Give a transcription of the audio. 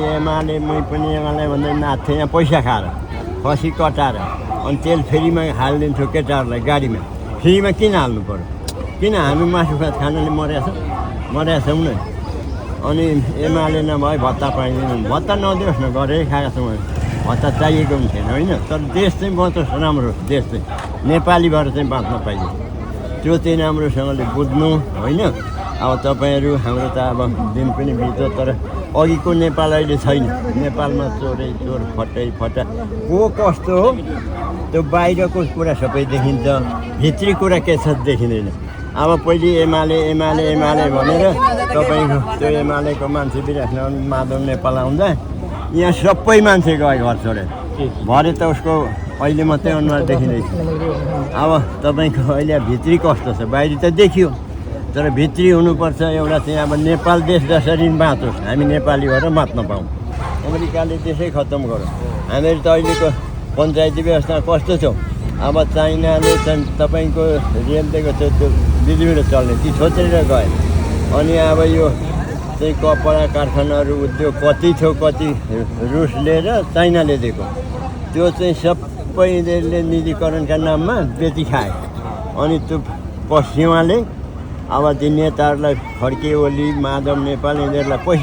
एमाले मै पनि एमाले भन्दै नाच्थेँ यहाँ पैसा खाएर खसी कटाएर अनि तेल फेरिमा हालिदिन्थ्यो केटाहरूलाई गाडीमा फ्रीमा किन हाल्नु पऱ्यो किन हामी मासु भात खानाले मरेका छौँ न अनि एमाले नभए भत्ता पाइँदैन भत्ता नदियोस् न गरेरै खाएका छौँ भत्ता चाहिएको पनि थिएन होइन तर देश चाहिँ बाँचोस् राम्रो देश चाहिँ नेपाली भएर चाहिँ बाँच्न पाइयो त्यो चाहिँ राम्रोसँगले बुझ्नु होइन अब तपाईँहरू हाम्रो त अब दिन पनि बित्यो तर अघिको नेपाल अहिले छैन नेपालमा चोरै चोर फटा को कस्तो हो त्यो बाहिरको कुरा सबै देखिन्छ भित्री कुरा के छ देखिँदैन अब पहिले एमाले भनेर तपाईँको त्यो एमालेको मान्छे बिराख्न माधव नेपाल आउँदा यहाँ सबै मान्छे गए घर छोडेर भरे त उसको अहिले मात्रै अनुहार देखिँदैछ अब तपाईँको अहिले भित्री कस्तो छ बाहिरी त देखियो तर भित्री हुनुपर्छ एउटा चाहिँ अब नेपाल देश जसरी बाँचोस् हामी नेपाली भएर बाँच्न पाऊँ अमेरिकाले त्यसै खत्तम गरौँ हामीहरू त अहिलेको पञ्चायती व्यवस्था कस्तो छ अब चाइनाले चाहिँ तपाईँको रेल दिएको छ त्यो बिजुलीबाट चल्ने ती छोडेर गए अनि अब यो चाहिँ कपडा कारखानाहरू उद्योग कति थियो कति रुसले र चाइनाले दिएको त्यो चाहिँ सबैले निजीकरणका नाममा बेची खाए अनि त्यो पश्चिमाले अब ती नेताहरूलाई खड्के ओली माधव नेपाल यिनीहरूलाई पैसा